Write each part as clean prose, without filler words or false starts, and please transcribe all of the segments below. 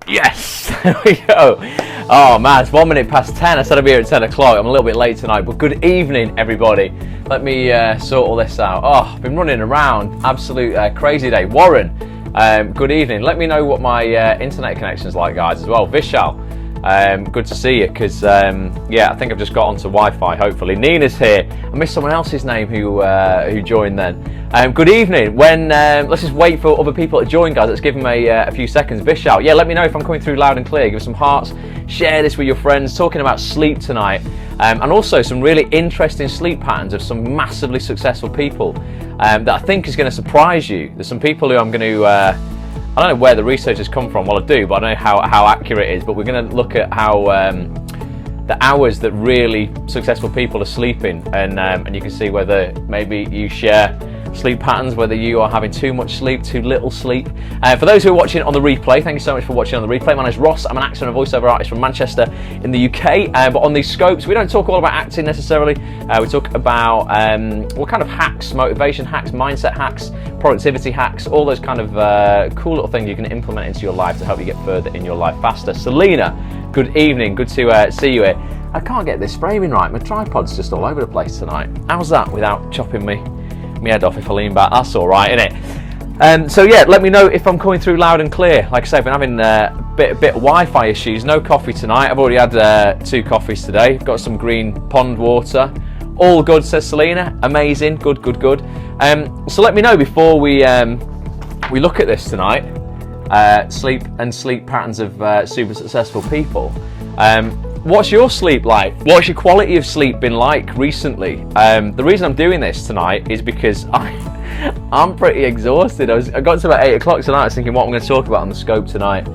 Yes, there we go. Oh man, it's 1 minute past 10. I said I'd be here at 10 o'clock. I'm a little bit late tonight, but good evening, everybody. Let me sort all this out. Oh, I've been running around. Absolute crazy day. Warren, good evening. Let me know what my internet connection's like, guys, as well. Vishal, good to see you, because yeah, I think I've just got onto Wi-Fi, hopefully. Nina's here. I missed someone else's name who joined then. Good evening. Let's just wait for other people to join, guys. Let's give them a few seconds. Vishal, yeah, let me know if I'm coming through loud and clear. Give us some hearts. Share this with your friends. Talking about sleep tonight, and also some really interesting sleep patterns of some massively successful people that I think is going to surprise you. There's some people who I'm going to. I don't know where the research has come from. Well, I do, but I don't know how accurate it is. But we're going to look at how the hours that really successful people are sleeping, and you can see whether maybe you share sleep patterns, whether you are having too much sleep, too little sleep. For those who are watching on the replay, thank you so much for watching on the replay. My name is Ross. I'm an actor and a voiceover artist from Manchester in the UK. But on these scopes, we don't talk all about acting necessarily. We talk about what kind of hacks, motivation hacks, mindset hacks, productivity hacks, all those kind of cool little things you can implement into your life to help you get further in your life faster. Selena, good evening. Good to see you here. I can't get this framing right. My tripod's just all over the place tonight. How's that without chopping me head off if I lean back? That's all right, innit? So yeah, let me know if I'm coming through loud and clear. Like I say, I've been having a bit of Wi-Fi issues. No coffee tonight. I've already had 2 coffees today. Got some green pond water. All good, says Selena. Amazing. Good. So let me know before we look at this tonight. Sleep and sleep patterns of super successful people. What's your sleep like? What's your quality of sleep been like recently? The reason I'm doing this tonight is because I'm pretty exhausted. I got to about 8 o'clock tonight. I was thinking what I'm going to talk about on the scope tonight.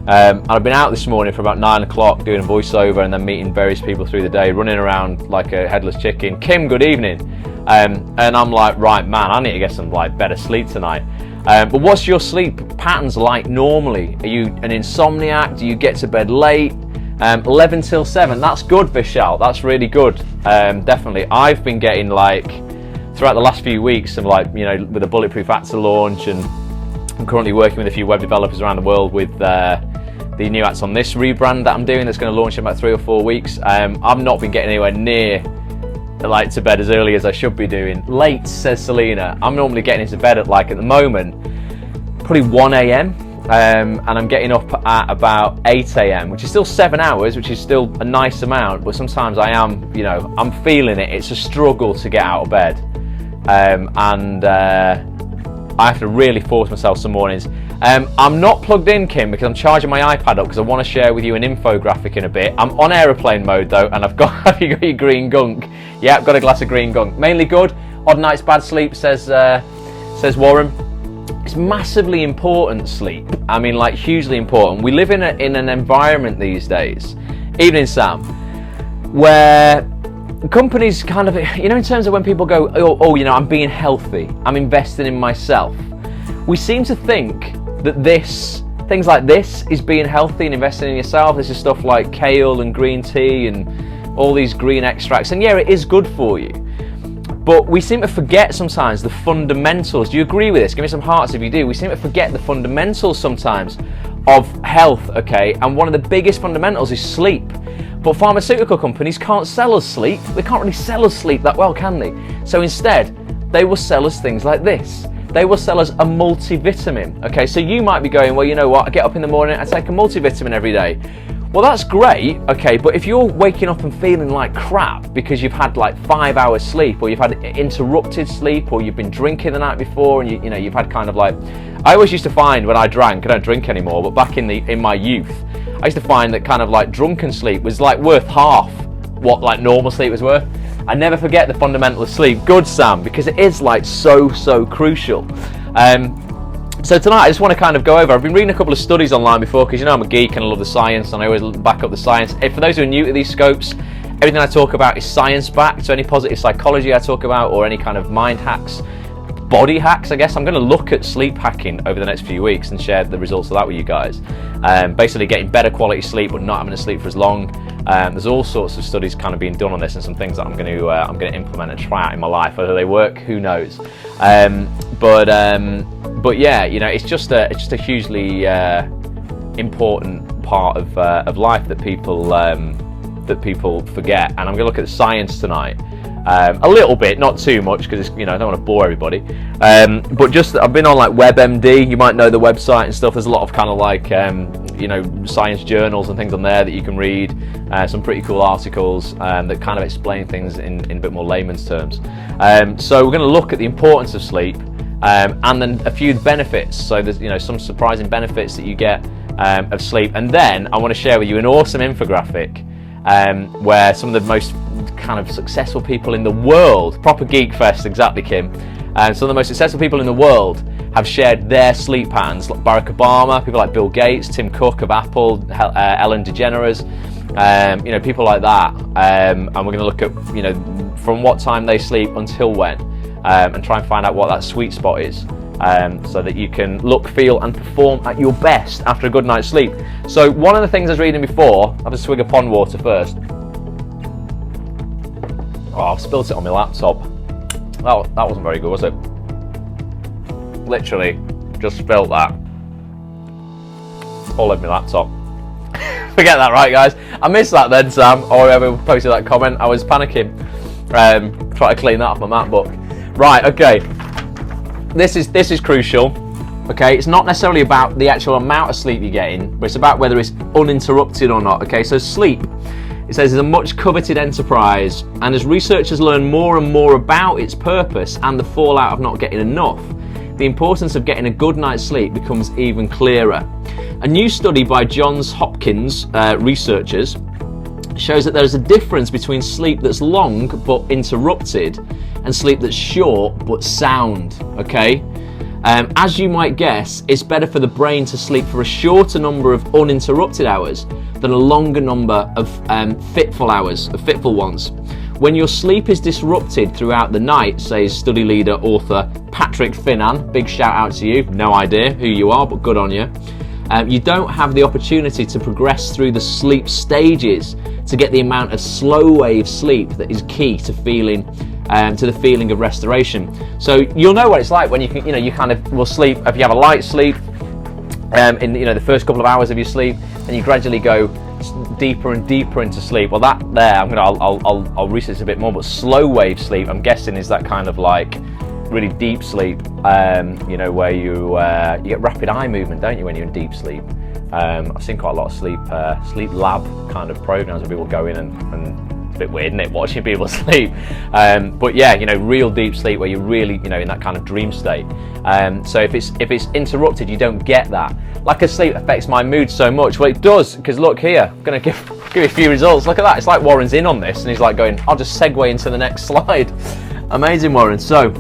And I've been out this morning for about 9 o'clock doing a voiceover and then meeting various people through the day, running around like a headless chicken. Kim, good evening. And I'm like, right, man, I need to get some better sleep tonight. But what's your sleep patterns like normally? Are you an insomniac? Do you get to bed late? 11 till 7, that's good, Vishal, that's really good. Definitely, I've been getting throughout the last few weeks, some with the Bulletproof Actor launch, and I'm currently working with a few web developers around the world with the new Acts on This rebrand that I'm doing that's going to launch in about 3 or 4 weeks. I've not been getting anywhere near to bed as early as I should be doing. Late, says Selena. I'm normally getting into bed at the moment, probably 1 a.m. And I'm getting up at about 8 a.m, which is still 7 hours, which is still a nice amount, but sometimes I am, I'm feeling it. It's a struggle to get out of bed. And I have to really force myself some mornings. I'm not plugged in, Kim, because I'm charging my iPad up because I want to share with you an infographic in a bit. I'm on aeroplane mode though, and have you got your green gunk? Yeah, I've got a glass of green gunk. Mainly good. Odd nights, bad sleep, says Warren. It's massively important, sleep. I mean, hugely important. We live in an environment these days, evening Sam, where companies kind of, in terms of when people go, I'm being healthy, I'm investing in myself. We seem to think that things like this is being healthy and investing in yourself. This is stuff like kale and green tea and all these green extracts. And yeah, it is good for you. But we seem to forget sometimes the fundamentals. Do you agree with this? Give me some hearts if you do. We seem to forget the fundamentals sometimes of health, okay? And one of the biggest fundamentals is sleep. But pharmaceutical companies can't sell us sleep. They can't really sell us sleep that well, can they? So instead, they will sell us things like this. They will sell us a multivitamin, okay? So you might be going, well, you know what? I get up in the morning, I take a multivitamin every day. Well, that's great, okay, but if you're waking up and feeling like crap because you've had 5 hours sleep, or you've had interrupted sleep, or you've been drinking the night before, and you've had I always used to find when I drank, I don't drink anymore, but back in my youth, I used to find that drunken sleep was worth half what normal sleep was worth. I never forget the fundamental of sleep. Good, Sam, because it is so crucial. So tonight I just want to go over, I've been reading a couple of studies online before, because I'm a geek and I love the science and I always back up the science. For those who are new to these scopes, everything I talk about is science backed, so any positive psychology I talk about, or any kind of mind hacks, body hacks, I guess. I'm going to look at sleep hacking over the next few weeks and share the results of that with you guys. Basically getting better quality sleep but not having to sleep for as long. There's all sorts of studies being done on this, and some things that I'm going to implement and try out in my life. Whether they work, who knows? But yeah, it's just a hugely important part of life that people forget. And I'm going to look at the science tonight. A little bit, not too much, because I don't want to bore everybody. But just I've been on like WebMD. You might know the website and stuff. There's a lot of kind of like science journals and things on there that you can read. Some pretty cool articles that kind of explain things in a bit more layman's terms. So we're going to look at the importance of sleep and then a few benefits. So there's some surprising benefits that you get of sleep, and then I want to share with you an awesome infographic where some of the most kind of successful people in the world, proper geek fest, exactly, Kim, and some of the most successful people in the world have shared their sleep patterns, like Barack Obama, people like Bill Gates, Tim Cook of Apple, Ellen DeGeneres, people like that, and we're going to look at from what time they sleep until when, and try and find out what that sweet spot is, so that you can look, feel and perform at your best after a good night's sleep. So one of the things I was reading before, I'll have a swig of pond water first. Oh, I've spilt it on my laptop. That wasn't very good, was it? Literally, just spilled that all over my laptop. Forget that, right, guys? I missed that then, Sam, or whoever posted that comment. I was panicking, trying to clean that off my MacBook. Right, okay. This is crucial. Okay, it's not necessarily about the actual amount of sleep you're getting, but it's about whether it's uninterrupted or not. Okay, so sleep, it says, is a much coveted enterprise, and as researchers learn more and more about its purpose and the fallout of not getting enough, the importance of getting a good night's sleep becomes even clearer. A new study by Johns Hopkins researchers shows that there is a difference between sleep that's long but interrupted and sleep that's short but sound. Okay, as you might guess, it's better for the brain to sleep for a shorter number of uninterrupted hours than a longer number of fitful ones. When your sleep is disrupted throughout the night, says study leader author Patrick Finnan, big shout out to you, no idea who you are, but good on you. You don't have the opportunity to progress through the sleep stages to get the amount of slow wave sleep that is key to the feeling of restoration. So you'll know what it's like when you kind of will sleep. If you have a light sleep in the first couple of hours of your sleep, and you gradually go deeper and deeper into sleep. Well, that there, I'll research a bit more. But slow wave sleep, I'm guessing, is that kind of like really deep sleep. Where you get rapid eye movement, don't you, when you're in deep sleep? I've seen quite a lot of sleep lab kind of programs where people go in and it's a bit weird, isn't it, watching people sleep? But yeah, real deep sleep where you're really, in that kind of dream state. So if it's interrupted, you don't get that. Lack of sleep affects my mood so much. Well, it does, because look here, I'm going to give you a few results. Look at that. It's like Warren's in on this, and he's like going, I'll just segue into the next slide. Amazing, Warren. So,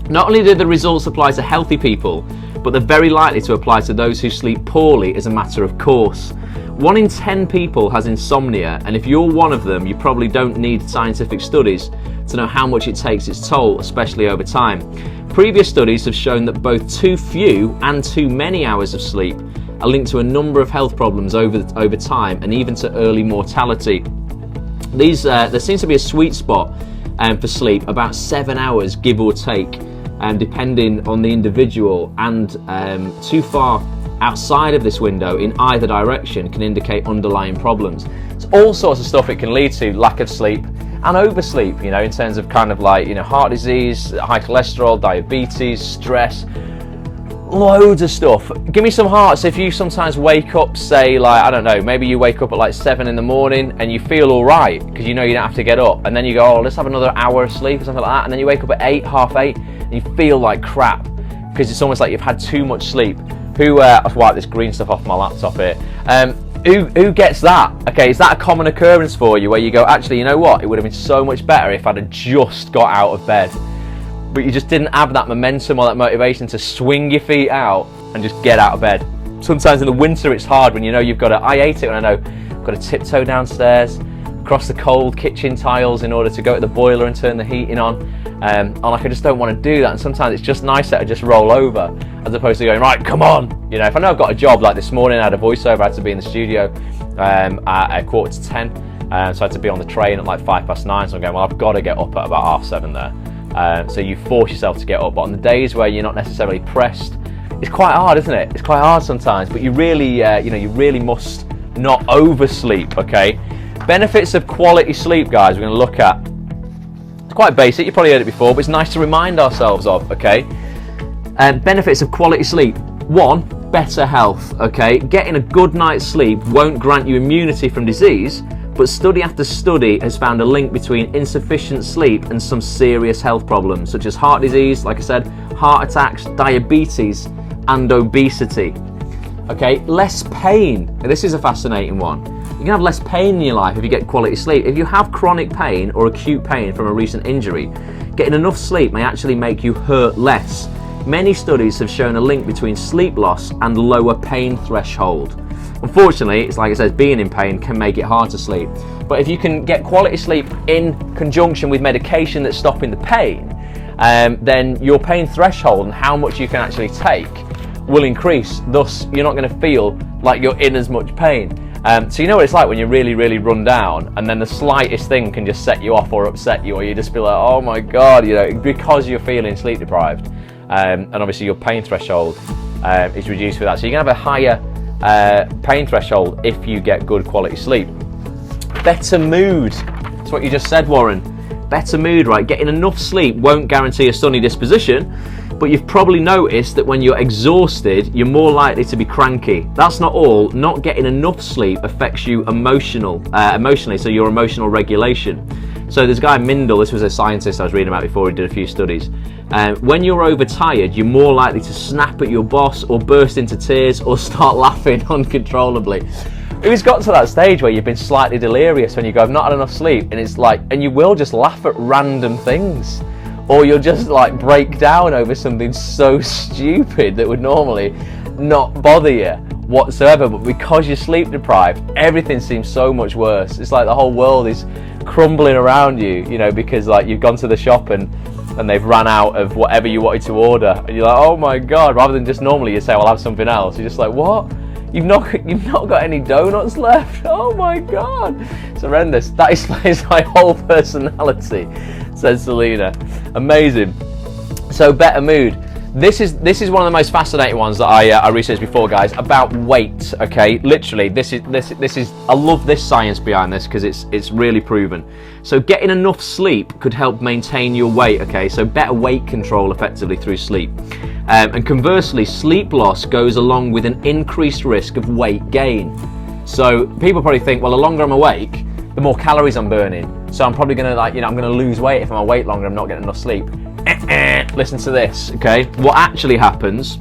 not only do the results apply to healthy people, but they're very likely to apply to those who sleep poorly as a matter of course. 1 in 10 people has insomnia, and if you're one of them, you probably don't need scientific studies to know how much it takes its toll, especially over time. Previous studies have shown that both too few and too many hours of sleep are linked to a number of health problems over time, and even to early mortality. There seems to be a sweet spot for sleep, about 7 hours, give or take, depending on the individual, and too far outside of this window in either direction can indicate underlying problems. It's all sorts of stuff it can lead to: lack of sleep and oversleep, in terms of kind of like, heart disease, high cholesterol, diabetes, stress, loads of stuff. Give me some hearts if you sometimes wake up, say, like, I don't know, maybe you wake up at like 7 in the morning and you feel all right because you don't have to get up, and then you go, oh, let's have another hour of sleep or something like that, and then you wake up at 8, half 8, and you feel like crap because it's almost like you've had too much sleep. I'll wipe this green stuff off my laptop here. Who gets that? Okay, is that a common occurrence for you, where you go, actually, you know what, it would have been so much better if I'd have just got out of bed, but you just didn't have that momentum or that motivation to swing your feet out and just get out of bed? Sometimes in the winter it's hard when you've got to, I hate it when I know I've got to tiptoe downstairs, across the cold kitchen tiles in order to go to the boiler and turn the heating on, and like I just don't want to do that, and sometimes it's just nicer to just roll over as opposed to going, right, come on. If I know I've got a job, like this morning I had a voiceover, I had to be in the studio at 9:45, so I had to be on the train at like 9:05, so I'm going, well, I've got to get up at about 7:30 there. So you force yourself to get up, but on the days where you're not necessarily pressed, it's quite hard, isn't it? It's quite hard sometimes, but you really, you really must not oversleep, okay? Benefits of quality sleep, guys, we're going to look at. It's quite basic, you've probably heard it before, but it's nice to remind ourselves of, okay? Benefits of quality sleep. 1, better health, okay? Getting a good night's sleep won't grant you immunity from disease, but study after study has found a link between insufficient sleep and some serious health problems, such as heart disease, like I said, heart attacks, diabetes, and obesity. Okay, less pain. Now, this is a fascinating one. You can have less pain in your life if you get quality sleep. If you have chronic pain or acute pain from a recent injury, getting enough sleep may actually make you hurt less. Many studies have shown a link between sleep loss and lower pain threshold. Unfortunately, it's like it says, being in pain can make it hard to sleep. But if you can get quality sleep in conjunction with medication that's stopping the pain, then your pain threshold and how much you can actually take will increase. Thus, you're not going to feel like you're in as much pain. So you know what it's like when you're really, really run down, and then the slightest thing can just set you off or upset you, or you just feel like, oh my God, because you're feeling sleep deprived. And obviously your pain threshold is reduced with that. So you can have a higher pain threshold if you get good quality sleep. Better mood. That's what you just said, Warren. Better mood, right? Getting enough sleep won't guarantee a sunny disposition, but you've probably noticed that when you're exhausted, you're more likely to be cranky. That's not all. Not getting enough sleep affects you emotionally, so your emotional regulation. So there's a guy, Mindel, this was a scientist I was reading about before, he did a few studies. When you're overtired, you're more likely to snap at your boss or burst into tears or start laughing uncontrollably. Who's got to that stage where you've been slightly delirious when you go, I've not had enough sleep, and it's like, and you will just laugh at random things, or you'll just like break down over something so stupid that would normally not bother you whatsoever, but because you're sleep deprived, everything seems so much worse. It's like the whole world is crumbling around you, because like you've gone to the shop and they've ran out of whatever you wanted to order, and you're like, oh my God, rather than just normally you say, I'll have something else, you're just like, what? You've not got any donuts left? Oh my God, it's horrendous. That explains my whole personality, says Selena. Amazing. So better mood. This is one of the most fascinating ones that I researched before, guys, about weight. Okay, literally, this is I love this science behind this because it's really proven. So getting enough sleep could help maintain your weight. Okay, so better weight control effectively through sleep. And conversely, sleep loss goes along with an increased risk of weight gain. So people probably think, well, the longer I'm awake, the more calories I'm burning. So I'm probably gonna I'm gonna lose weight if I'm awake longer. I'm not getting enough sleep. Listen to this, okay? What actually happens,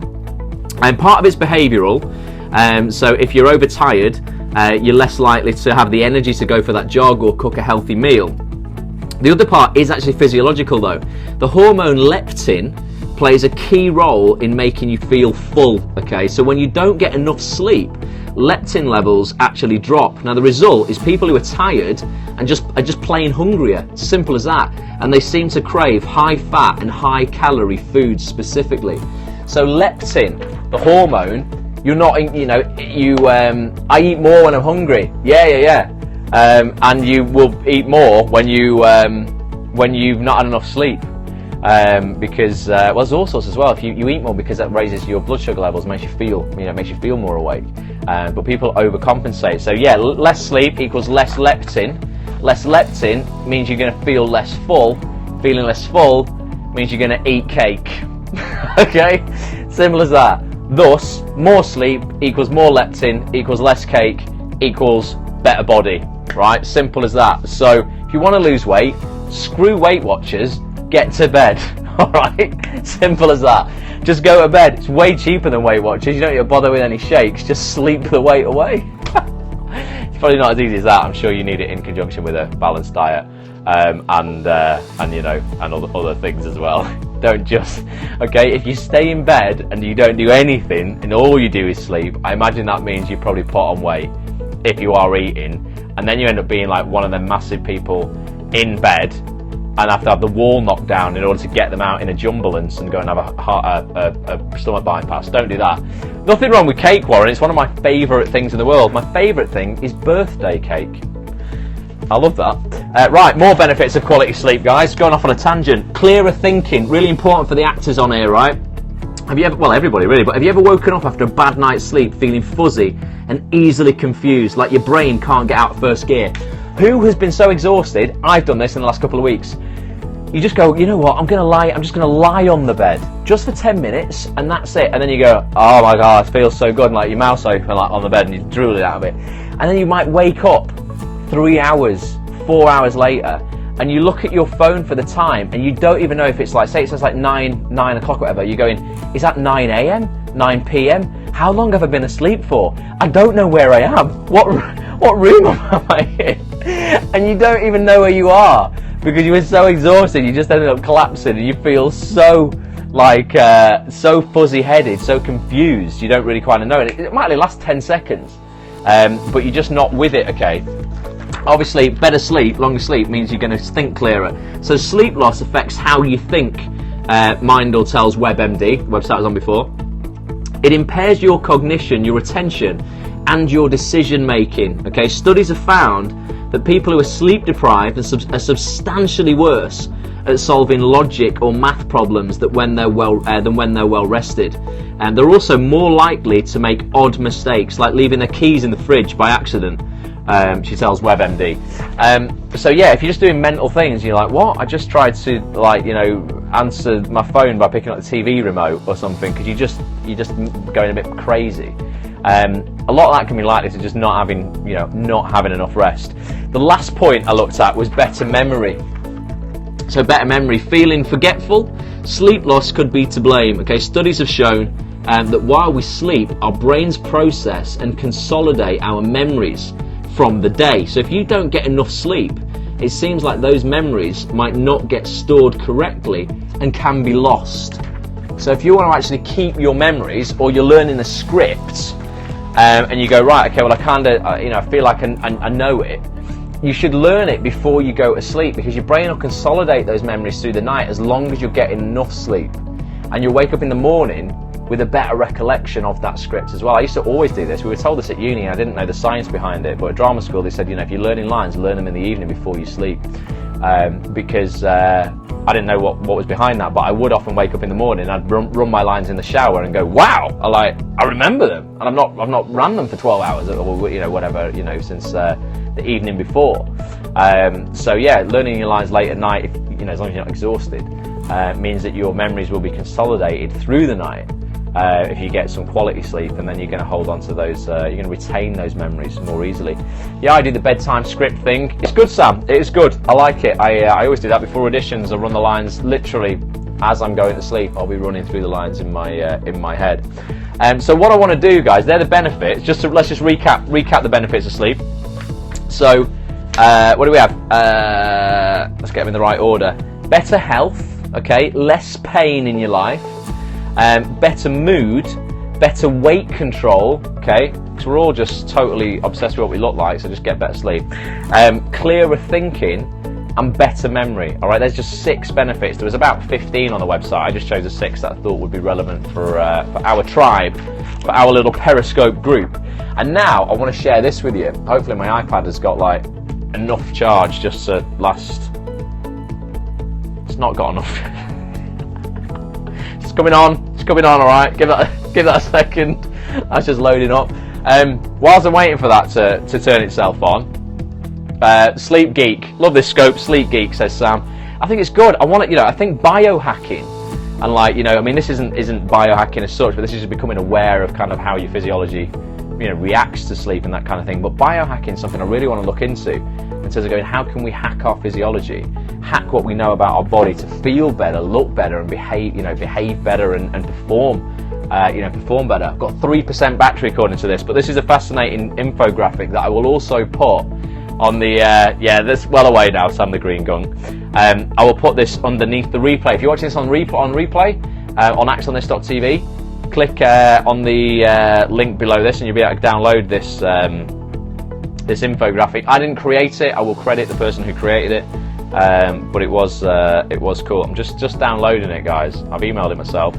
and part of it's behavioural. So if you're overtired, you're less likely to have the energy to go for that jog or cook a healthy meal. The other part is actually physiological, though. The hormone leptin plays a key role in making you feel full, okay? So when you don't get enough sleep, leptin levels actually drop. Now the result is people who are tired and are just plain hungrier. It's simple as that. And they seem to crave high fat and high calorie foods specifically. So leptin, the hormone, you're not, I eat more when I'm hungry. Yeah. And you will eat more when you've not had enough sleep. Because there's all sorts as well. If you eat more, because that raises your blood sugar levels, makes you feel more awake. But people overcompensate. So yeah, less sleep equals less leptin. Less leptin means you're going to feel less full. Feeling less full means you're going to eat cake. Okay, simple as that. Thus, more sleep equals more leptin equals less cake equals better body. Right, simple as that. So if you want to lose weight, screw Weight Watchers. Get to bed. Alright? Simple as that. Just go to bed. It's way cheaper than Weight Watchers. You don't need to bother with any shakes. Just sleep the weight away. It's probably not as easy as that. I'm sure you need it in conjunction with a balanced diet and other things as well. Don't just, okay, if you stay in bed and you don't do anything and all you do is sleep, I imagine that means you probably put on weight if you are eating, and then you end up being like one of them massive people in bed and have to have the wall knocked down in order to get them out in a jumbulance and go and have a stomach bypass. Don't do that. Nothing wrong with cake, Warren. It's one of my favourite things in the world. My favourite thing is birthday cake. I love that. Right, more benefits of quality sleep, guys. Going off on a tangent. Clearer thinking. Really important for the actors on here, right? Have you ever, well, everybody really, but have you ever woken up after a bad night's sleep feeling fuzzy and easily confused, like your brain can't get out of first gear? Who has been so exhausted? I've done this in the last couple of weeks. You just go, you know what, I'm just gonna lie on the bed just for 10 minutes and that's it. And then you go, oh my God, it feels so good, and like your mouth's open like on the bed and you drool it out of it. And then you might wake up 3 hours, 4 hours later, and you look at your phone for the time and you don't even know if it's like, say it says like 9 o'clock or whatever, you're going, is that 9 a.m, 9 p.m? How long have I been asleep for? I don't know where I am. What room am I in? And you don't even know where you are because you were so exhausted, you just ended up collapsing and you feel so like, so fuzzy-headed, so confused, you don't really quite know. And it might only last 10 seconds, but you're just not with it, okay? Obviously, better sleep, longer sleep, means you're going to think clearer. So sleep loss affects how you think, Mindle tells WebMD, the website I was on before. It impairs your cognition, your attention, and your decision making. Okay, studies have found that people who are sleep deprived are substantially worse at solving logic or math problems than when they're well rested. And they're also more likely to make odd mistakes, like leaving their keys in the fridge by accident. She tells WebMD. So yeah, if you're just doing mental things, you're like, what? I just tried to, like, you know, answer my phone by picking up the TV remote or something, because you're just going a bit crazy. A lot of that can be likely to just not having enough rest. The last point I looked at was better memory. So better memory, feeling forgetful, sleep loss could be to blame. Okay, studies have shown that while we sleep, our brains process and consolidate our memories from the day. So if you don't get enough sleep, it seems like those memories might not get stored correctly and can be lost. So if you want to actually keep your memories, or you're learning a script, and you go, right, okay, well I kind of, I feel like I know it, you should learn it before you go to sleep, because your brain will consolidate those memories through the night as long as you're getting enough sleep. And you'll wake up in the morning with a better recollection of that script as well. I used to always do this. We were told this at uni, and I didn't know the science behind it, but at drama school they said, if you're learning lines, learn them in the evening before you sleep. Because I didn't know what was behind that, but I would often wake up in the morning, I'd run my lines in the shower and go, wow, I remember them, and I've not run them for 12 hours or whatever, since the evening before. So yeah, learning your lines late at night, as long as you're not exhausted, means that your memories will be consolidated through the night. If you get some quality sleep, and then you're going to hold on to those, you're going to retain those memories more easily. Yeah, I do the bedtime script thing. It's good, Sam. It is good. I like it. I always do that before auditions. I run the lines literally as I'm going to sleep. I'll be running through the lines in my head. So what I want to do, guys, they're the benefits. Let's just recap the benefits of sleep. So what do we have? Let's get them in the right order. Better health. Okay, less pain in your life. Better mood, better weight control, okay, because we're all just totally obsessed with what we look like, so just get better sleep. Clearer thinking and better memory. All right, there's just 6 benefits. There was about 15 on the website. I just chose the 6 that I thought would be relevant for our tribe, for our little Periscope group. And now I want to share this with you. Hopefully my iPad has got like enough charge just to last. It's not got enough. It's coming on, all right. Give that a second. That's just loading up. Whilst I'm waiting for that to turn itself on, Sleep Geek. Love this scope. Sleep Geek, says Sam. I think it's good. I think biohacking, and this isn't biohacking as such, but this is just becoming aware of kind of how your physiology, reacts to sleep and that kind of thing. But biohacking is something I really want to look into in terms of going, how can we hack our physiology, hack what we know about our body to feel better, look better, and behave better and perform better. I've got 3% battery according to this, but this is a fascinating infographic that I will also put on the this well away now, Sam the Green Gung. I will put this underneath the replay. If you're watching this on replay on actionthis.tv, click on the link below this, and you'll be able to download this this infographic. I didn't create it. I will credit the person who created it, but it was cool. I'm just downloading it, guys. I've emailed it myself,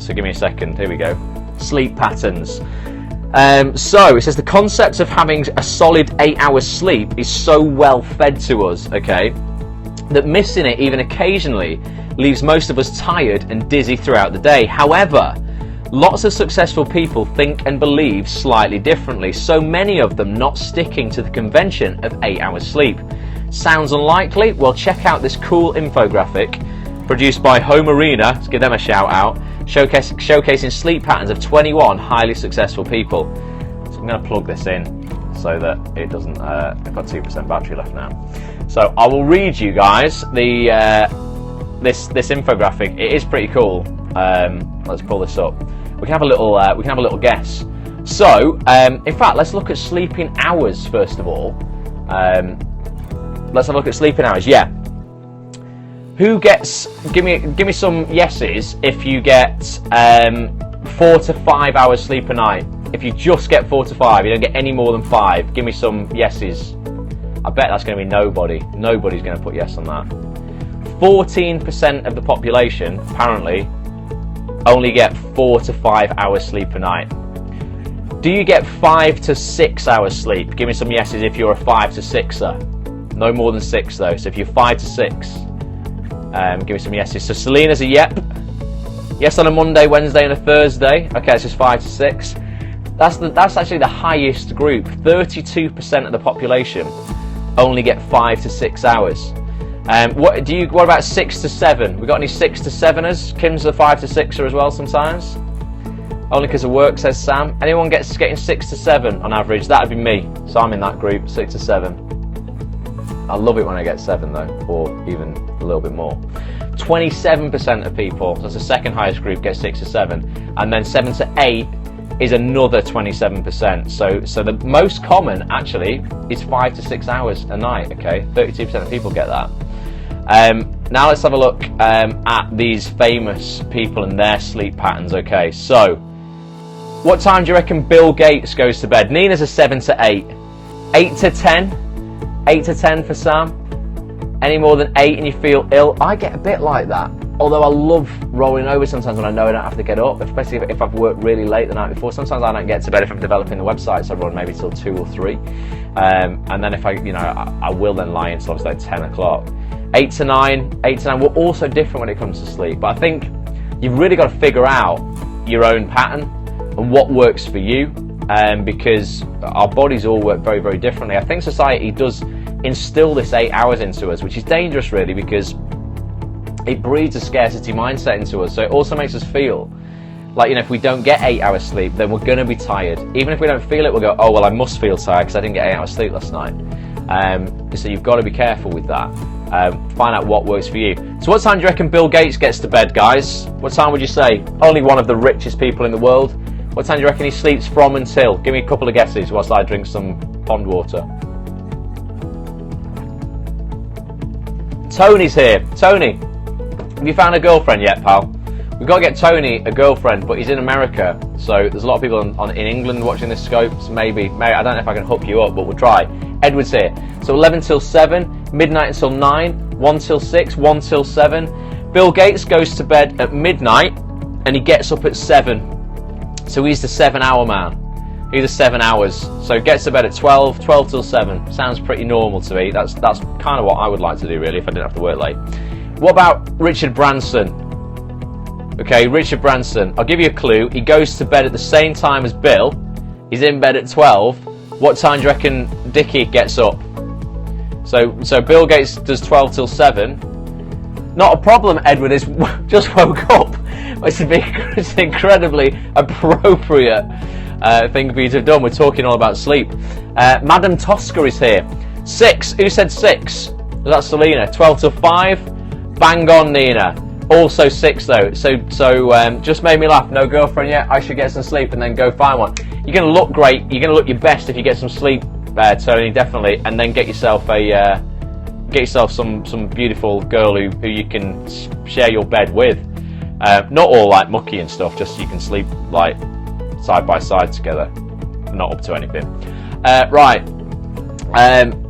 so give me a second. Here we go. Sleep patterns. So it says the concept of having a solid 8 hours sleep is so well fed to us, okay, that missing it even occasionally leaves most of us tired and dizzy throughout the day. However, lots of successful people think and believe slightly differently, so many of them not sticking to the convention of 8 hours sleep. Sounds unlikely? Well, check out this cool infographic produced by Home Arena, let's give them a shout out, showcasing sleep patterns of 21 highly successful people. So I'm going to plug this in so that it doesn't, I've got 2% battery left now. So I will read you guys the this infographic. It is pretty cool. Let's pull this up. We can have a little guess. So in fact, let's look at sleeping hours first of all. Let's have a look at sleeping hours. Yeah. Who gets? Give me some yeses if you get 4 to 5 hours sleep a night. If you just get 4 to 5, you don't get any more than 5. Give me some yeses. I bet that's going to be nobody. Nobody's going to put yes on that. 14% of the population apparently only get 4 to 5 hours sleep a night. Do you get 5 to 6 hours sleep? Give me some yeses if you're a 5 to 6er. No more than 6 though. So if you're 5 to 6, give me some yeses. So Selena's a yep. Yes on a Monday, Wednesday, and a Thursday. Okay, it's just 5 to 6. That's actually the highest group. 32% of the population only get 5 to 6 hours. What about 6 to 7? We got any 6 to 7ers? Kim's a 5 to 6er as well sometimes. Only because of work, says Sam. Anyone getting 6 to 7 on average? That'd be me. So I'm in that group, 6 to 7. I love it when I get 7 though, or even a little bit more. 27% of people, that's the second highest group, get 6 to 7, and then 7 to 8 is another 27%. So the most common actually is 5 to 6 hours a night. Okay, 32% of people get that. Now let's have a look at these famous people and their sleep patterns. Okay, so what time do you reckon Bill Gates goes to bed? Nina's a 7 to 8. 8 to 10. 8 to 10 for Sam. Any more than 8 and you feel ill? I get a bit like that. Although I love rolling over sometimes when I know I don't have to get up, especially if I've worked really late the night before. Sometimes I don't get to bed if I'm developing the website, so I run maybe till 2 or 3. And then if I will then lie until obviously like 10 o'clock. 8 to 9, we're all so different when it comes to sleep. But I think you've really got to figure out your own pattern and what works for you, because our bodies all work very, very differently. I think society does instill this 8 hours into us, which is dangerous really, because it breeds a scarcity mindset into us. So it also makes us feel like, if we don't get 8 hours sleep, then we're going to be tired. Even if we don't feel it, we'll go, oh well, I must feel tired because I didn't get 8 hours sleep last night. So you've got to be careful with that. Find out what works for you. So what time do you reckon Bill Gates gets to bed, guys? What time would you say? Only one of the richest people in the world. What time do you reckon he sleeps from until? Give me a couple of guesses whilst I drink some pond water. Tony's here. Tony, have you found a girlfriend yet, pal? We've got to get Tony a girlfriend, but he's in America, so there's a lot of people in England watching this scope, so maybe, I don't know if I can hook you up, but we'll try. Edward's here. So 11 till 7, midnight until 9, 1 till 6, 1 till 7. Bill Gates goes to bed at midnight, and he gets up at 7. So he's the 7-hour man. He's the 7 hours. So gets to bed at 12 till 7. Sounds pretty normal to me. That's kind of what I would like to do, really, if I didn't have to work late. What about Richard Branson? Okay, Richard Branson. I'll give you a clue. He goes to bed at the same time as Bill. He's in bed at 12. What time do you reckon Dickie gets up? So Bill Gates does 12 till 7. Not a problem, Edward is just woke up. It's an incredibly appropriate thing for you to have done. We're talking all about sleep. Madam Tosca is here. 6. Who said 6? That's Selena. 12 till 5. Bang on, Nina. Also 6 though. So just made me laugh. No girlfriend yet. I should get some sleep and then go find one. You're going to look great. You're going to look your best if you get some sleep, Tony. Definitely. And then get yourself some beautiful girl who you can share your bed with. Not all like mucky and stuff. Just so you can sleep like side by side together. Not up to anything. Right.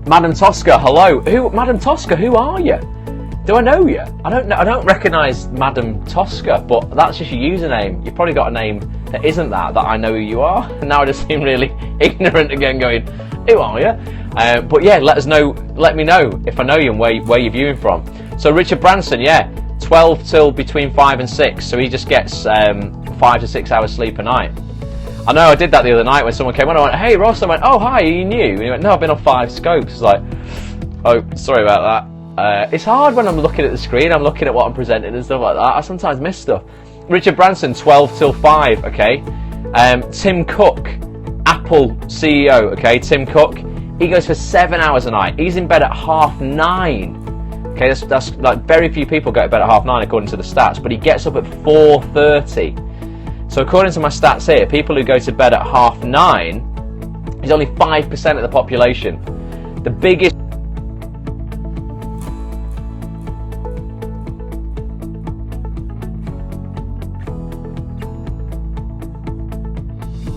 Madam Tosca, hello. Madam Tosca, who are you? Do I know you? I don't know. I don't recognise Madam Tosca, but that's just your username. You've probably got a name that isn't that I know who you are. And now I just seem really ignorant again, going, who are you? But yeah, let me know if I know you and where you're viewing from. So Richard Branson, yeah, 12 till between 5 and 6, so he just gets 5 to 6 hours sleep a night. I know I did that the other night when someone came on. I went, "Hey Ross," I went, "Oh hi, are you new?" And he went, "No, I've been on 5 scopes." It's like, "Oh, sorry about that." It's hard when I'm looking at the screen, I'm looking at what I'm presenting and stuff like that. I sometimes miss stuff. Richard Branson, 12 till 5, okay. Tim Cook, Apple CEO, okay, Tim Cook, he goes for 7 hours a night. He's in bed at 9:30. Okay, that's like very few people go to bed at 9:30 according to the stats, but he gets up at 4:30. So according to my stats here, people who go to bed at 9:30 is only 5% of the population. The biggest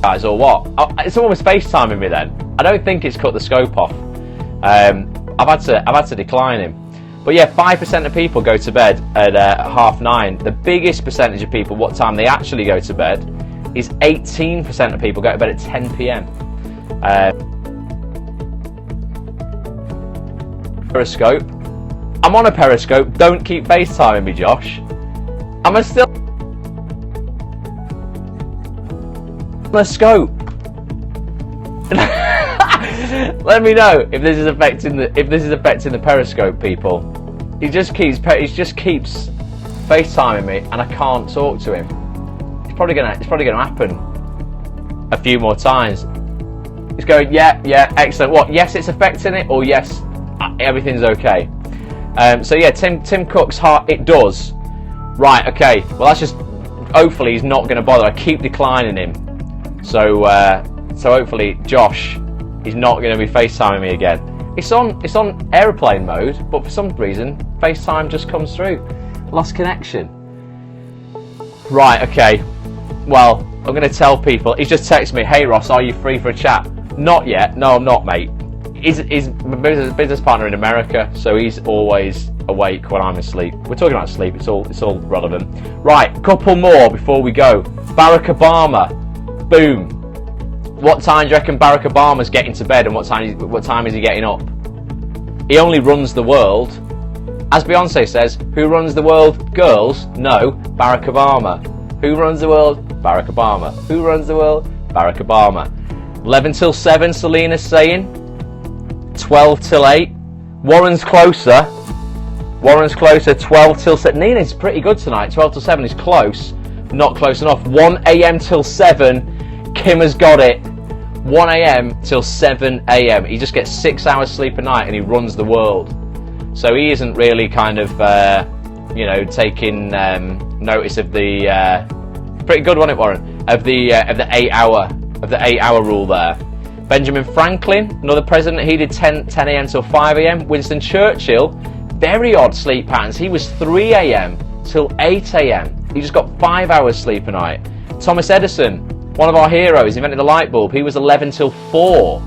guys or what? Someone was FaceTiming me then. I don't think it's cut the scope off. I've had to decline him. But yeah, 5% of people go to bed at 9:30. The biggest percentage of people, what time they actually go to bed, is 18% of people go to bed at 10 p.m. Periscope. I'm on a Periscope. Don't keep FaceTiming me, Josh. I'm still on a scope. Let me know if this is affecting the Periscope, people. He just keeps FaceTiming me, and I can't talk to him. It's probably gonna happen a few more times. He's going, yeah, excellent. What? Yes, it's affecting it, or yes, everything's okay. So yeah, Tim Cook's heart, it does. Right, okay. Well, that's just. Hopefully, he's not going to bother. I keep declining him. So hopefully, Josh, he's not going to be FaceTiming me again. It's on airplane mode, but for some reason, FaceTime just comes through. Lost connection. Right, okay. Well, I'm going to tell people. He's just texted me, "Hey Ross, are you free for a chat?" Not yet. No, I'm not, mate. He's my business partner in America, so he's always awake when I'm asleep. We're talking about sleep. It's all relevant. Right, couple more before we go. Barack Obama. Boom. What time do you reckon Barack Obama's getting to bed, and what time is he getting up? He only runs the world. As Beyonce says, who runs the world? Girls? No, Barack Obama. Who runs the world? Barack Obama. Who runs the world? Barack Obama. 11 till 7, Selena's saying. 12 till 8. Warren's closer. 12 till 7. Nina's pretty good tonight. 12 till 7 is close. Not close enough. 1 a.m. till 7. Kim has got it. 1 a.m. till 7 a.m. He just gets 6 hours sleep a night, and he runs the world. So he isn't really kind of, taking notice of the pretty good, wasn't it, Warren? Of the 8 hour rule there. Benjamin Franklin, another president, he did 10 a.m. till 5 a.m. Winston Churchill, very odd sleep patterns. He was 3 a.m. till 8 a.m. He just got 5 hours sleep a night. Thomas Edison, one of our heroes, invented the light bulb. He was 11 till 4.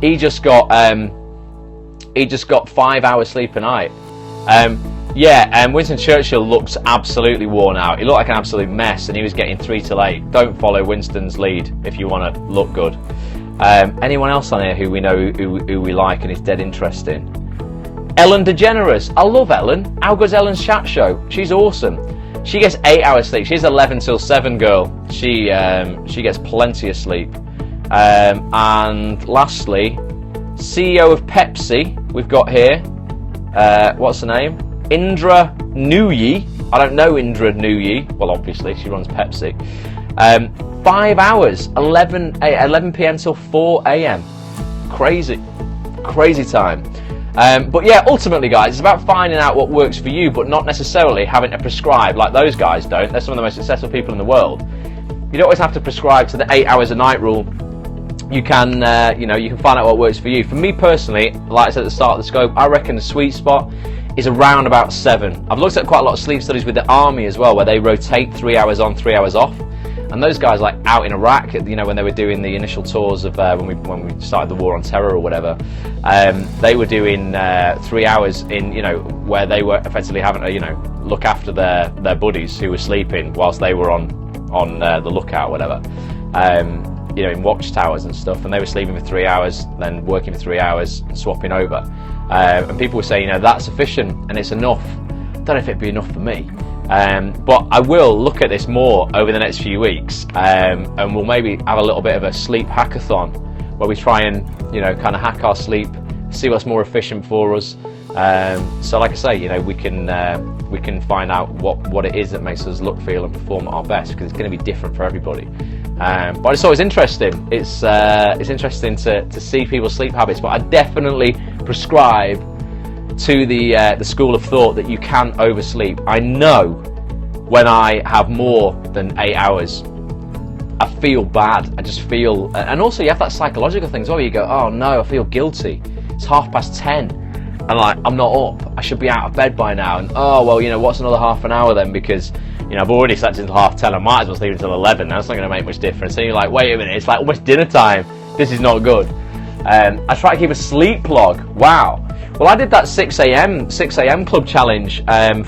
He just got 5 hours sleep a night. Winston Churchill looks absolutely worn out. He looked like an absolute mess, and he was getting 3 till 8. Don't follow Winston's lead if you want to look good. Anyone else on here who we know who we like and is dead interesting? Ellen DeGeneres. I love Ellen. How good's Ellen's chat show? She's awesome. She gets 8 hours sleep. She's 11 till 7 girl. She gets plenty of sleep. And lastly, CEO of Pepsi, we've got here. What's her name? Indra Nooyi. I don't know Indra Nooyi. Well, obviously, she runs Pepsi. 5 hours, 11 p.m. till 4 a.m. Crazy time. But yeah, ultimately, guys, it's about finding out what works for you, but not necessarily having to prescribe like those guys don't. They're some of the most successful people in the world. You don't always have to prescribe to the 8 hours a night rule. You can, you can find out what works for you. For me personally, like I said at the start of the scope, I reckon the sweet spot is around about 7. I've looked at quite a lot of sleep studies with the army as well, where they rotate 3 hours on, 3 hours off. And those guys, like out in Iraq, when they were doing the initial tours of when we started the war on terror or whatever, they were doing 3 hours in, where they were effectively having to, look after their buddies who were sleeping whilst they were on the lookout, whatever. In watchtowers and stuff, and they were sleeping for 3 hours, then working for 3 hours, and swapping over. And people were saying, that's sufficient and it's enough. don't know if it'd be enough for me. But I will look at this more over the next few weeks, and we'll maybe have a little bit of a sleep hackathon where we try and, you know, kind of hack our sleep, see what's more efficient for us. So like I say, you know, we can find out what it is that makes us look, feel and perform at our best, because it's going to be different for everybody. But I just thought it was interesting. It's interesting to see people's sleep habits, but I definitely prescribe to the school of thought that you can oversleep. I know when I have more than 8 hours, I feel bad. I just feel, and also you have that psychological thing as well. You go, oh no, I feel guilty. It's 10:30, and like I'm not up. I should be out of bed by now. And oh well, you know, what's another half an hour then? Because you know I've already slept until 10:30. I might as well sleep until 11. That's not going to make much difference. And you're like, wait a minute, it's like almost dinner time. This is not good. I try to keep a sleep log. Wow. Well, I did that 6 a.m. club challenge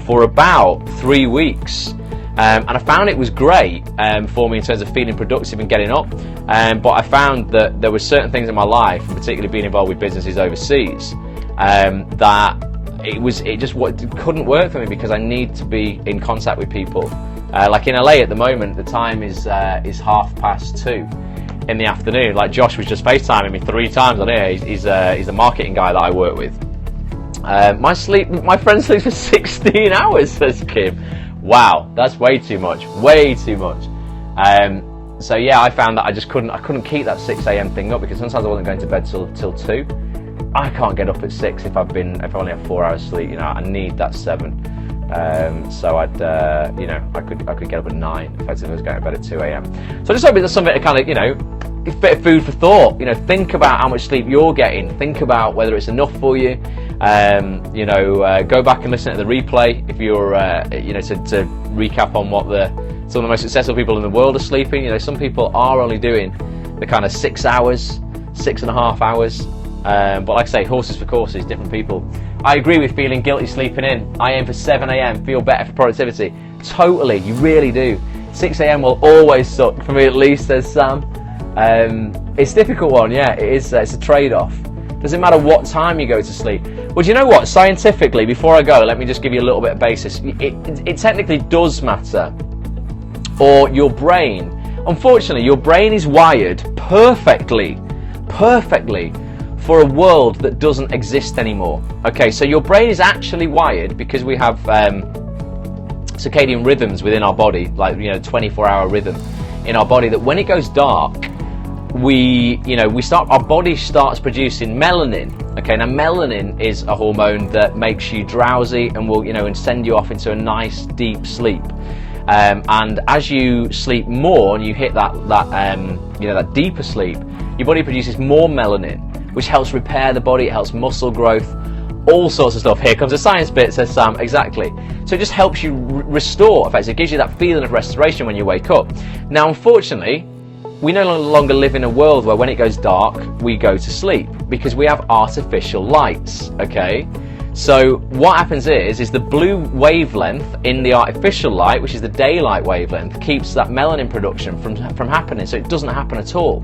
for about 3 weeks, and I found it was great for me in terms of feeling productive and getting up. But I found that there were certain things in my life, particularly being involved with businesses overseas, that it couldn't work for me because I need to be in contact with people. Like in LA at the moment, the time is 2:30 in the afternoon. Like Josh was just FaceTiming me 3 times on here. He's the marketing guy that I work with. My friend sleeps for 16 hours, says Kim. Wow, that's way too much. So yeah, I found that I couldn't keep that 6 a.m. thing up, because sometimes I wasn't going to bed till 2. I can't get up at 6 if I only have 4 hours sleep. You know, I need that 7. So I'd, you know, I could get up at 9 if I was going to bed at 2 a.m. So I just hope there's something to kind of, you know, a bit of food for thought. You know, think about how much sleep you're getting. Think about whether it's enough for you. You know, go back and listen to the replay if you're, you know, to recap on what some of the most successful people in the world are sleeping. You know, some people are only doing the kind of 6 hours, 6.5 hours. But like I say, horses for courses, different people. I agree with feeling guilty sleeping in. I aim for 7 a.m, feel better for productivity. Totally, you really do. 6 a.m. will always suck, for me at least, says Sam. It's a difficult one, yeah, it is. It's a trade-off. Doesn't matter what time you go to sleep. Well, do you know what? Scientifically, before I go, let me just give you a little bit of basis. It technically does matter. Or your brain. Unfortunately, your brain is wired perfectly for a world that doesn't exist anymore. Okay, so your brain is actually wired, because we have circadian rhythms within our body, like, you know, 24-hour rhythm in our body, that when it goes dark, our body starts producing melanin. Okay, now melanin is a hormone that makes you drowsy and will, you know, and send you off into a nice deep sleep. And as you sleep more and you hit that deeper sleep, your body produces more melanin, which helps repair the body. It helps muscle growth, all sorts of stuff. Here comes the science bit, says Sam. Exactly. So it just helps you restore. Effectively, it gives you that feeling of restoration when you wake up. Now, unfortunately, we no longer live in a world where when it goes dark, we go to sleep, because we have artificial lights, okay? So what happens is the blue wavelength in the artificial light, which is the daylight wavelength, keeps that melanin production from happening, so it doesn't happen at all.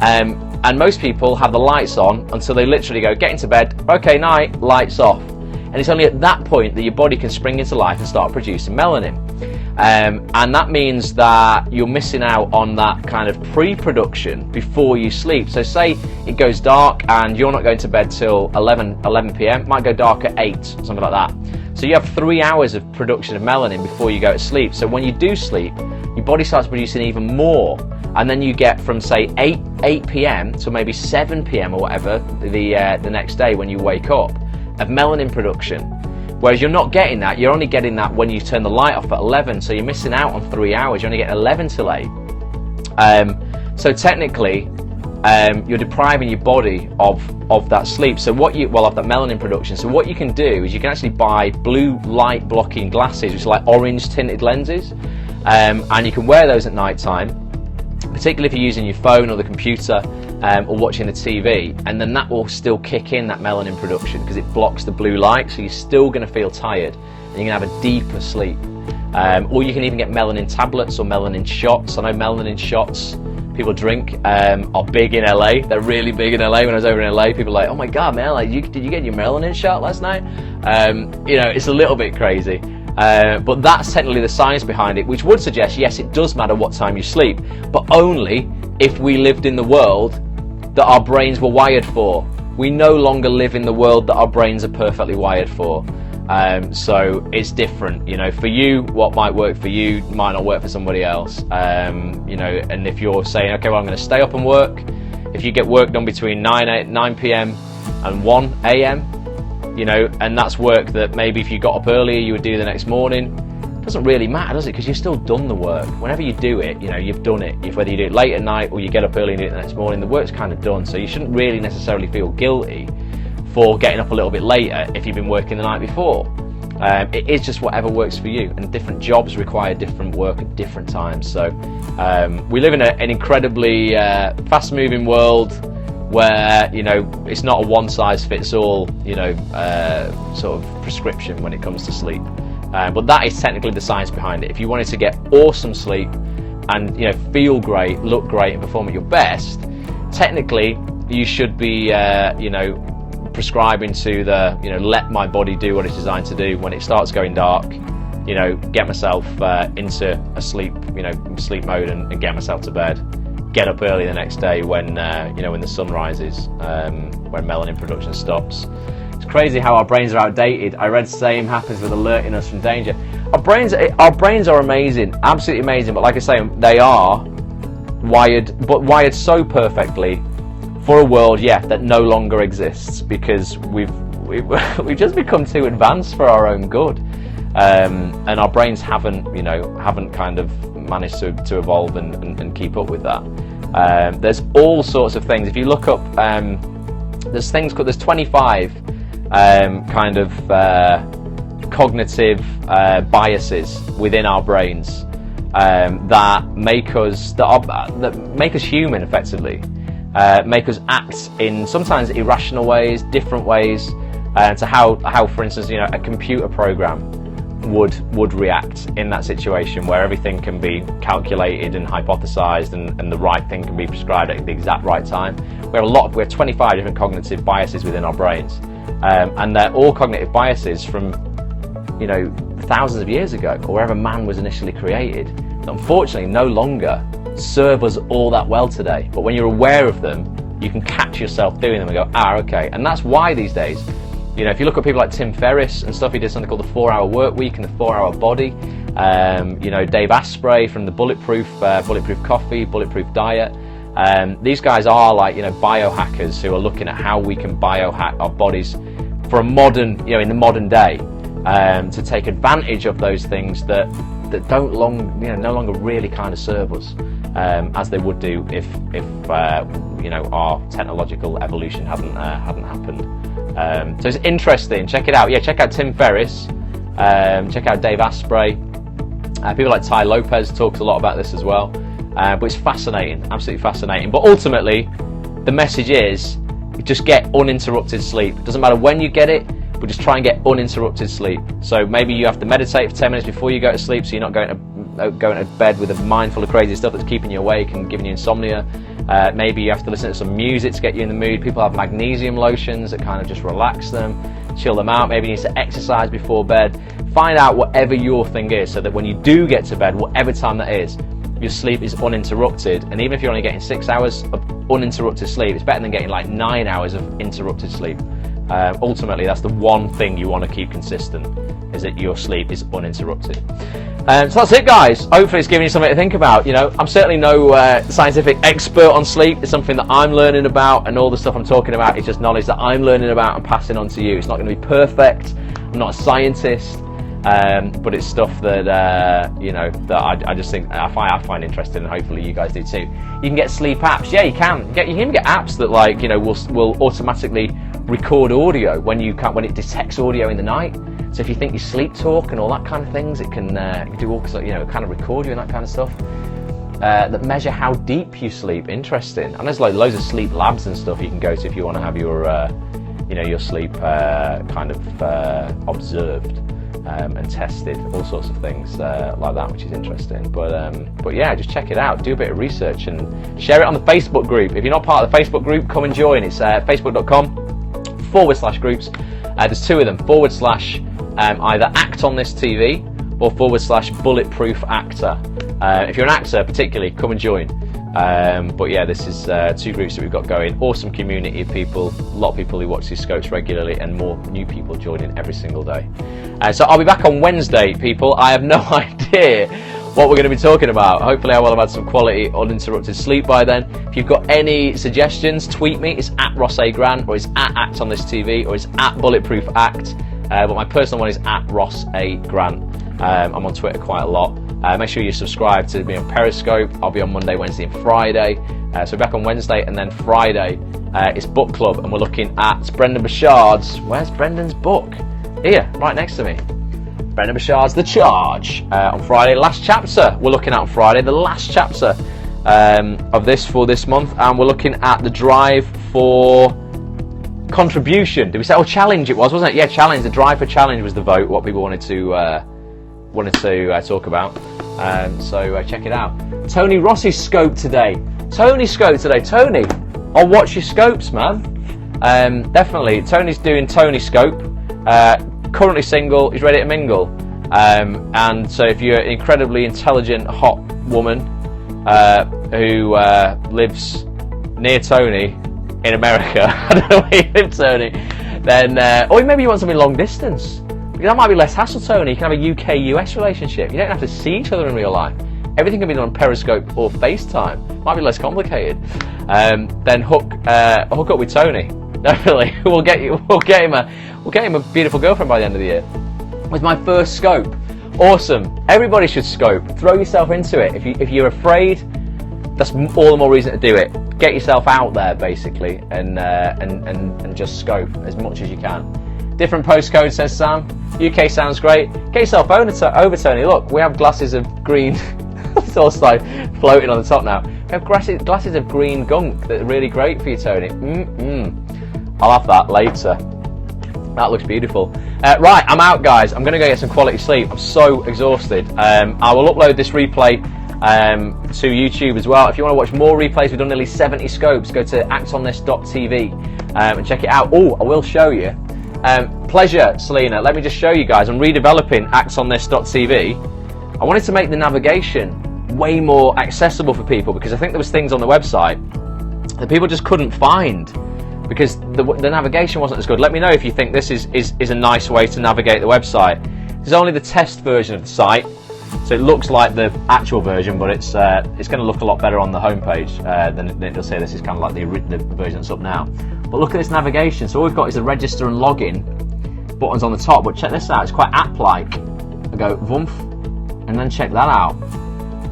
And most people have the lights on until they literally go, get into bed, okay, night, lights off. And it's only at that point that your body can spring into life and start producing melanin. And that means that you're missing out on that kind of pre-production before you sleep. So say it goes dark and you're not going to bed till 11 p.m, it might go dark at 8, something like that. So you have 3 hours of production of melanin before you go to sleep. So when you do sleep, your body starts producing even more. And then you get from, say, 8 p.m. to maybe 7 p.m. or whatever the next day when you wake up, of melanin production. Whereas you're not getting that. You're only getting that when you turn the light off at 11. So you're missing out on 3 hours. You're only getting 11 till 8. So technically, you're depriving your body of that sleep. So of that melanin production. So what you can do is you can actually buy blue light blocking glasses, which are like orange tinted lenses, and you can wear those at night time, particularly if you're using your phone or the computer or watching the TV, and then that will still kick in that melanin production because it blocks the blue light, so you're still going to feel tired and you're going to have a deeper sleep. Or you can even get melanin tablets or melanin shots. I know melanin shots people drink are big in LA. They're really big in LA. When I was over in LA, people were like, oh my God, man, like, did you get your melanin shot last night? You know, it's a little bit crazy. But that's technically the science behind it, which would suggest, yes, it does matter what time you sleep, but only if we lived in the world that our brains were wired for. We no longer live in the world that our brains are perfectly wired for. So it's different, you know, for you, what might work for you might not work for somebody else. You know, and if you're saying, okay, well, I'm going to stay up and work, if you get work done between 9 p.m. and 1 a.m., you know, and that's work that maybe if you got up earlier, you would do the next morning, it doesn't really matter, does it? Because you've still done the work. Whenever you do it, you know, you've done it. If whether you do it late at night or you get up early and do it the next morning, the work's kind of done. So you shouldn't really necessarily feel guilty for getting up a little bit later if you've been working the night before. It is just whatever works for you, and different jobs require different work at different times. So we live in an incredibly fast-moving world where, you know, it's not a one-size-fits-all, you know, sort of prescription when it comes to sleep. But that is technically the science behind it. If you wanted to get awesome sleep and, you know, feel great, look great, and perform at your best, technically you should be, you know, prescribing to the, you know, let my body do what it's designed to do. When it starts going dark, you know, get myself into a sleep, you know, sleep mode and get myself to bed. Get up early the next day when, you know, when the sun rises, when melanin production stops. It's crazy how our brains are outdated. I read the same happens with alerting us from danger. Our brains are amazing, absolutely amazing. But like I say, they are wired, but wired so perfectly for a world, yeah, that no longer exists, because we've just become too advanced for our own good, and our brains haven't, you know, kind of managed to evolve and keep up with that. There's all sorts of things. If you look up, there's 25 kind of cognitive biases within our brains that make us human, effectively. Make us act in sometimes irrational ways, different ways, to how, for instance, you know, a computer program would react in that situation, where everything can be calculated and hypothesized, and the right thing can be prescribed at the exact right time. We have 25 different cognitive biases within our brains, and they're all cognitive biases from, you know, thousands of years ago, or wherever man was initially created, that unfortunately no longer serve us all that well today. But when you're aware of them, you can catch yourself doing them and go, okay. And that's why these days, you know, if you look at people like Tim Ferriss and stuff, he did something called the 4-hour work week and the 4-hour body. You know, Dave Asprey from the Bulletproof Coffee, Bulletproof Diet. These guys are like, you know, biohackers who are looking at how we can biohack our bodies for a modern, you know, in the modern day, to take advantage of those things that no longer really kind of serve us as they would do if you know, our technological evolution hadn't happened. So it's interesting. Check it out. Yeah, check out Tim Ferriss. Check out Dave Asprey. People like Ty Lopez talks a lot about this as well. But it's fascinating, absolutely fascinating. But ultimately, the message is just get uninterrupted sleep. It doesn't matter when you get it, but just try and get uninterrupted sleep. So maybe you have to meditate for 10 minutes before you go to sleep, so you're not going to bed with a mind full of crazy stuff that's keeping you awake and giving you insomnia. Maybe you have to listen to some music to get you in the mood. People have magnesium lotions that kind of just relax them, chill them out. Maybe you need to exercise before bed. Find out whatever your thing is, so that when you do get to bed, whatever time that is, your sleep is uninterrupted. And even if you're only getting 6 hours of uninterrupted sleep, it's better than getting like 9 hours of interrupted sleep. Ultimately, that's the one thing you want to keep consistent, is that your sleep is uninterrupted. So that's it, guys. Hopefully it's giving you something to think about. You know, I'm certainly no scientific expert on sleep. It's something that I'm learning about, and all the stuff I'm talking about is just knowledge that I'm learning about and passing on to you. It's not going to be perfect. I'm not a scientist, but it's stuff that you know, that I just think I find interesting, and hopefully you guys do too. You can get sleep apps. Yeah, you can. You can get apps that, like, you know, will automatically record audio when it detects audio in the night. So if you think you sleep talk and all that kind of things, it can do all, you know, kind of record you and that kind of stuff. That measure how deep you sleep. Interesting. And there's like loads of sleep labs and stuff you can go to if you want to have your you know, your sleep kind of observed. and tested all sorts of things like that, which is interesting. But yeah, just check it out, do a bit of research and share it on the Facebook group. If you're not part of the Facebook group, come and join. It's facebook.com/groups. There's two of them, / either Act on This TV or / Bulletproof Actor. If you're an actor particularly, come and join. But yeah, this is two groups that we've got going. Awesome community of people, a lot of people who watch these scopes regularly, and more new people joining every single day. So I'll be back on Wednesday, people. I have no idea what we're going to be talking about. Hopefully I will have had some quality uninterrupted sleep by then. If you've got any suggestions, tweet me. It's at Ross A. Grant, or it's at Act on This TV, or it's at Bulletproof Act. But my personal one is at Ross A. Grant. I'm on Twitter quite a lot. Make sure you subscribe to me on Periscope. I'll be on Monday, Wednesday and Friday. So back on Wednesday, and then Friday it's book club, and we're looking at Brendan Burchard's, where's Brendan's book? Here, right next to me. Brendan Burchard's The Charge. On Friday, last chapter we're looking at on Friday, the last chapter of this for this month, and we're looking at the drive for contribution. Did we say, challenge it was, wasn't it? Yeah, challenge. The drive for challenge was the vote, what people wanted to talk about. So check it out. Tony Rossi's scope today. Tony, I'll watch your scopes, man. Definitely. Tony's doing Tony scope. Currently single, he's ready to mingle. And so if you're an incredibly intelligent, hot woman who lives near Tony in America, I don't know where you live, Tony, then, or maybe you want something long distance. Because that might be less hassle, Tony. You can have a UK-US relationship. You don't have to see each other in real life. Everything can be done on Periscope or FaceTime. Might be less complicated. Then hook up with Tony. Definitely, we'll get him a beautiful girlfriend by the end of the year. With my first scope, awesome. Everybody should scope. Throw yourself into it. If you're afraid, that's all the more reason to do it. Get yourself out there, basically, and just scope as much as you can. Different postcode, says Sam. UK sounds great. Get yourself over, Tony. Look, we have glasses of green. It's all like floating on the top now. We have glasses of green gunk that are really great for you, Tony. I'll have that later. That looks beautiful. Right, I'm out, guys. I'm going to go get some quality sleep. I'm so exhausted. I will upload this replay to YouTube as well. If you want to watch more replays, we've done nearly 70 scopes. Go to actonthis.tv and check it out. Oh, I will show you. Pleasure, Selena. Let me just show you guys. I'm redeveloping actonthis.tv. I wanted to make the navigation way more accessible for people, because I think there was things on the website that people just couldn't find because the navigation wasn't as good. Let me know if you think this is a nice way to navigate the website. This is only the test version of the site, so it looks like the actual version, but it's going to look a lot better on the homepage than it does here. This is kind of like the version that's up now. But look at this navigation. So all we've got is the register and login buttons on the top, but check this out, it's quite app-like. I go voomph, and then check that out.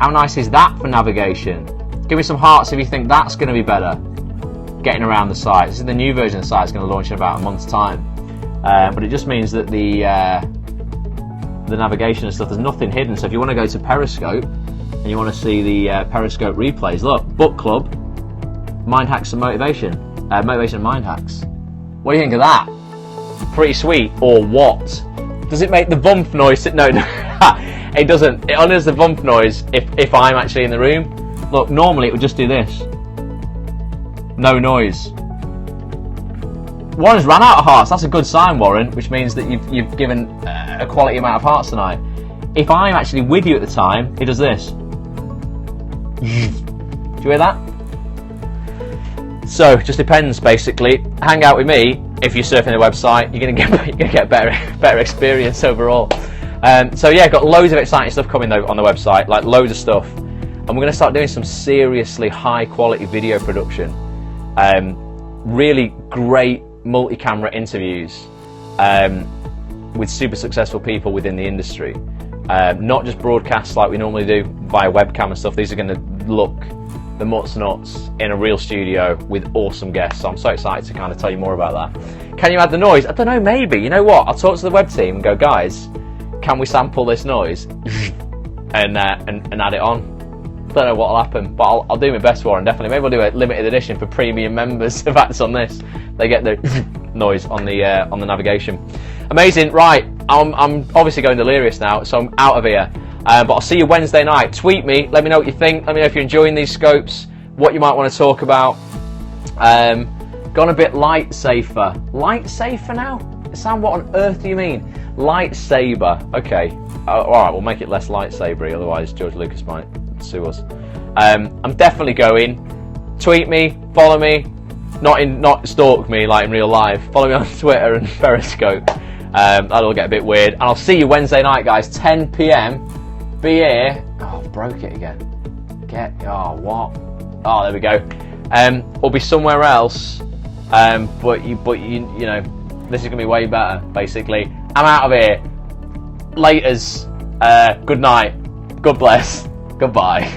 How nice is that for navigation? Give me some hearts if you think that's going to be better getting around the site. This is the new version of the site. It's going to launch in about a month's time, but it just means that the navigation and stuff, there's nothing hidden. So if you want to go to Periscope and you want to see the Periscope replays, look, book club, mind hacks and motivation and mind hacks. What do you think of that? Pretty sweet, or what? Does it make the bump noise? No, it doesn't. It only does the bump noise if I'm actually in the room. Look, normally it would just do this. No noise. Warren's ran out of hearts. That's a good sign, Warren, which means that you've given a quality amount of hearts tonight. If I'm actually with you at the time, it does this. Do you hear that? So, it just depends, basically. Hang out with me. If you're surfing the website, you're going to get better experience overall. So yeah, got loads of exciting stuff coming though on the website, like loads of stuff, and we're going to start doing some seriously high quality video production. Really great multi-camera interviews with super successful people within the industry. Not just broadcasts like we normally do via webcam and stuff. These are going to look the mutts nuts in a real studio with awesome guests. So I'm so excited to kind of tell you more about that. Can you add the noise? I don't know, maybe. You know what? I'll talk to the web team and go, guys, can we sample this noise and add it on? Don't know what'll happen, but I'll do my best for it, definitely. Maybe I'll do a limited edition for premium members of Acts on This. They get the noise on the navigation. Amazing. Right, I'm obviously going delirious now, so I'm out of here. But I'll see you Wednesday night. Tweet me, let me know what you think. Let me know if you're enjoying these scopes, what you might want to talk about. Gone a bit light safer. Light safer now? Sam, what on earth do you mean? Lightsaber. Okay. Alright, we'll make it less lightsabery, otherwise George Lucas might sue us. I'm definitely going. Tweet me, follow me, not stalk me like in real life. Follow me on Twitter and Periscope. That'll get a bit weird. And I'll see you Wednesday night, guys, 10 PM. Be here. Oh, broke it again. What? Oh, there we go. We'll be somewhere else. But you know, this is gonna be way better. Basically, I'm out of here. Laters. Good night. God bless. Goodbye.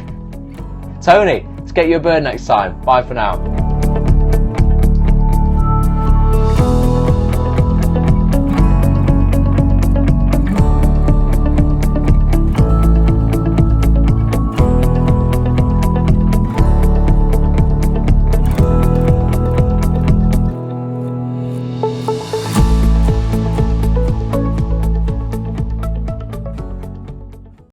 Tony, let's get you a bird next time. Bye for now.